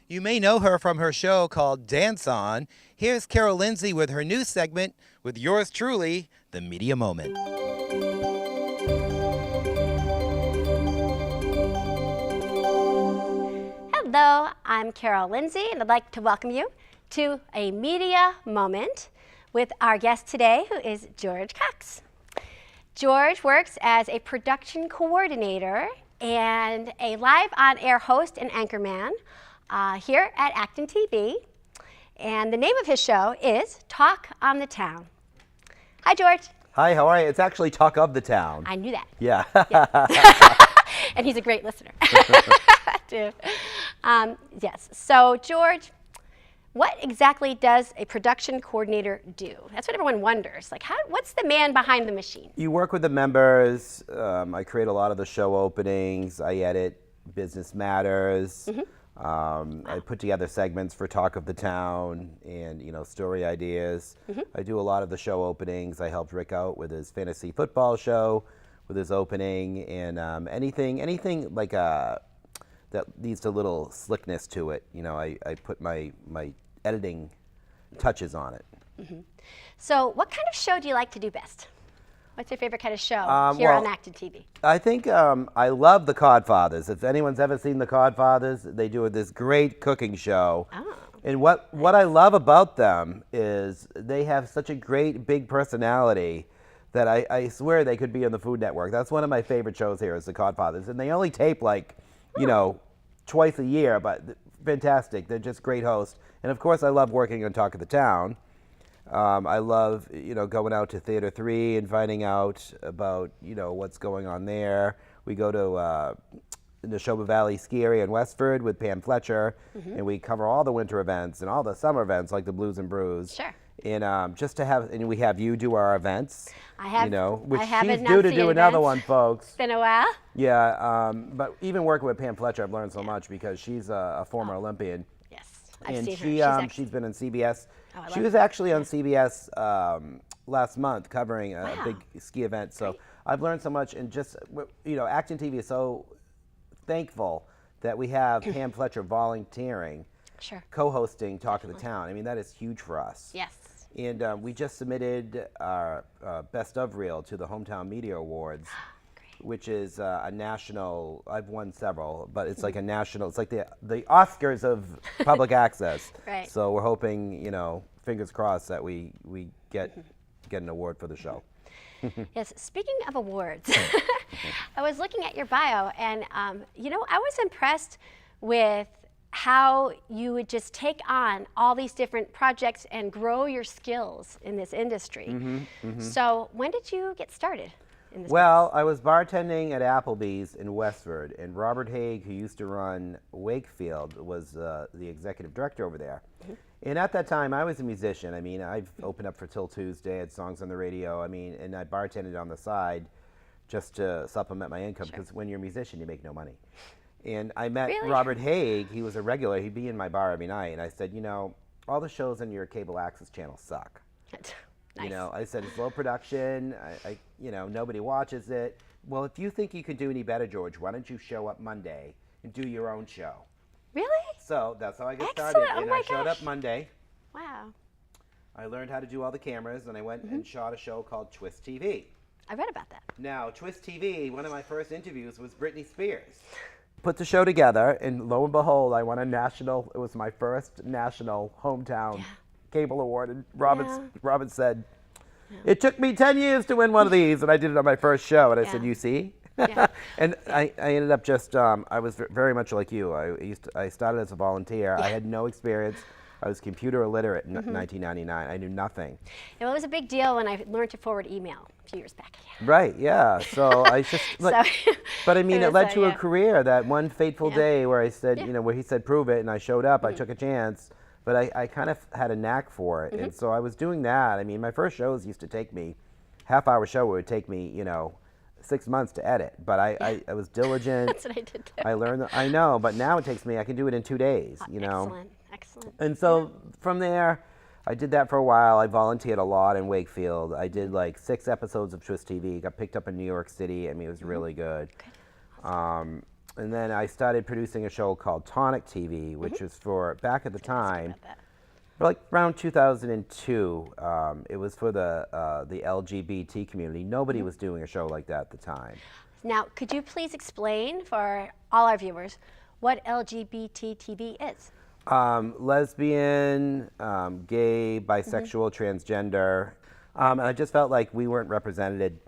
You may know her from her show called Dance On. Here's Carol Lindsay with her new segment with yours truly, The Media Moment. Hello, I'm Carol Lindsay, and I'd like to welcome you to a media moment with our guest today, who is George Cox. George works as a production coordinator and a live on-air host and anchorman here at ActonTV. And the name of his show is Talk on the Town. Hi, George. Hi, how are you? It's actually Talk of the Town. I knew that. Yeah. And he's a great listener. Too. Yes. So, George, what exactly does a production coordinator do? That's what everyone wonders. Like, what's the man behind the machine? You work with the members. I create a lot of the show openings. I edit Business Matters. I put together segments for Talk of the Town and, story ideas. I do a lot of the show openings. I helped Rick out with his fantasy football show, with his opening, and anything like that needs a little slickness to it. I put my editing touches on it. So, what kind of show do you like to do best? What's your favorite kind of show here on ActonTV? I think I love The Codfathers. If anyone's ever seen The Codfathers, they do this great cooking show. Oh. And what I love about them is they have such a great big personality that I swear they could be on the Food Network. That's one of my favorite shows here is The Codfathers. And they only tape twice a year, but fantastic. They're just great hosts. And of course I love working on Talk of the Town. I love, going out to Theater 3 and finding out about, what's going on there. We go to the Neshoba Valley Ski Area in Westford with Pam Fletcher, and we cover all the winter events and all the summer events like the Blues and Brews. Sure. And and we have you do our events. I have. Which I have she's due to do another one, folks. It's been a while. Yeah, but even working with Pam Fletcher, I've learned so much because she's a former Olympian. Yes, I've seen her. She's been on CBS. Oh, She was actually on CBS last month covering a big ski event. So I've learned so much, and just ActonTV is so thankful that we have Pam Fletcher volunteering, co-hosting Talk of the Town. I mean, that is huge for us. Yes. And we just submitted our Best of Reel to the Hometown Media Awards, which is a national. I've won several, but it's like a national. It's like the Oscars of public access. Right. So we're hoping, fingers crossed, that we get an award for the show. Yes. Speaking of awards, I was looking at your bio, and I was impressed with how you would just take on all these different projects and grow your skills in this industry. So when did you get started in this Well, I was bartending at Applebee's in Westford, and Robert Haig, who used to run Wakefield, was the executive director over there. And at that time, I was a musician. I mean, I've opened up for Till Tuesday, had songs on the radio. I mean, and I bartended on the side just to supplement my income, because when you're a musician, you make no money. And I met Robert Haig. He was a regular. He'd be in my bar every night. And I said, all the shows on your cable access channel suck. Nice. I said, it's low production. Nobody watches it. Well, if you think you could do any better, George, why don't you show up Monday and do your own show? Really? So that's how I got Excellent. started. Oh And my I showed gosh. up Monday. Wow. I learned how to do all the cameras, and I went and shot a show called Twist TV. I read about that. Now, Twist TV, one of my first interviews was Britney Spears. Put the show together, and lo and behold, I won it was my first national hometown cable award. And Robert said, it took me 10 years to win one of these, and I did it on my first show. And I said, you see? Yeah. And I ended up just, I was very much like you. I started as a volunteer. I had no experience. I was computer illiterate in 1999. I knew nothing. It was a big deal when I learned to forward email a few years back. Right, yeah. So I just, but I mean, it led to a career. That one fateful day where I said, where he said, prove it, and I showed up. I took a chance, but I kind of had a knack for it. And so I was doing that. I mean, my first shows used to take me, half-hour show would take me, 6 months to edit. But I was diligent. That's what I did too. I learned, I know, but now it takes me, I can do it in 2 days, Excellent. And so from there, I did that for a while. I volunteered a lot in Wakefield. I did like 6 episodes of Twist TV. Got picked up in New York City. I mean, it was really good. And then I started producing a show called ActonTV, which was for, back at the time, for like around 2002, it was for the LGBT community. Nobody was doing a show like that at the time. Now, could you please explain for all our viewers what LGBT TV is? Lesbian, gay, bisexual, transgender. And I just felt like we weren't represented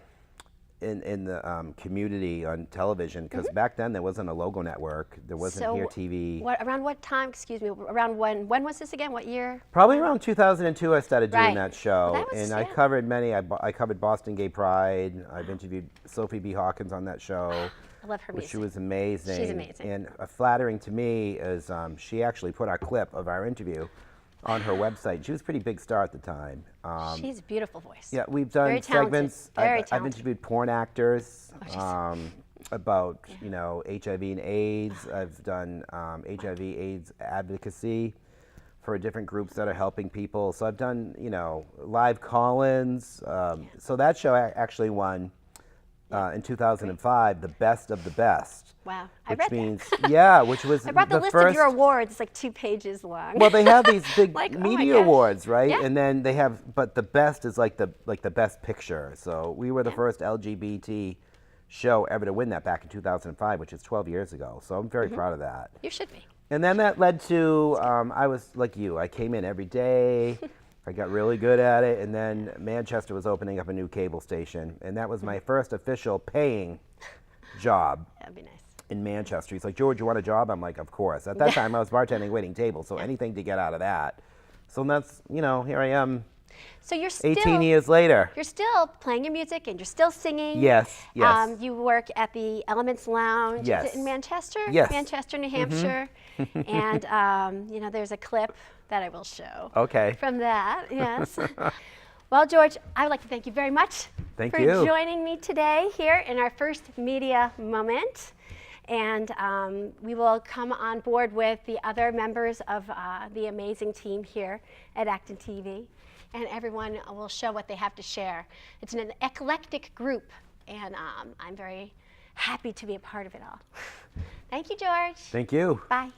in the community on television, because back then there wasn't a logo network, there wasn't Here TV. Around what time, excuse me, around when was this again, what year? Probably around 2002 I started doing that show. Well, that was, and I covered many, I covered Boston Gay Pride, I've interviewed Sophie B. Hawkins on that show. I love her music. She was amazing. She's amazing. And flattering to me is she actually put our clip of our interview on her website. She was a pretty big star at the time. She has a beautiful voice. Yeah, we've done segments. I've interviewed porn actors about HIV and AIDS. I've done HIV/AIDS advocacy for different groups that are helping people. So I've done live call-ins. So that show actually won in 2005 the Best of the Best. Wow, which I read means that. which was I brought the list first, of your awards. It's like 2 pages long. Well, they have these big like, media awards, right? Yeah. And then they have, but the best is like the best picture. So we were the first LGBT show ever to win that back in 2005, which is 12 years ago. So I'm very proud of that. You should be. And then that led to I was like you. I came in every day. I got really good at it, and then Manchester was opening up a new cable station, and that was my first official paying job. That'd be nice. In Manchester. He's like, George, you want a job? I'm like, of course. At that time, I was bartending, waiting tables, so anything to get out of that. So that's, here I am. So you're still 18 years later. You're still playing your music and you're still singing. Yes, yes. You work at the Elements Lounge. Yes. Is it in Manchester? Yes. Manchester, New Hampshire. And there's a clip that I will show. Okay. From that, yes. Well, George, I would like to thank you very much for joining me today here in our first media moment. And we will come on board with the other members of the amazing team here at ActonTV. And everyone will show what they have to share. It's an eclectic group, and I'm very happy to be a part of it all. Thank you, George. Thank you. Bye.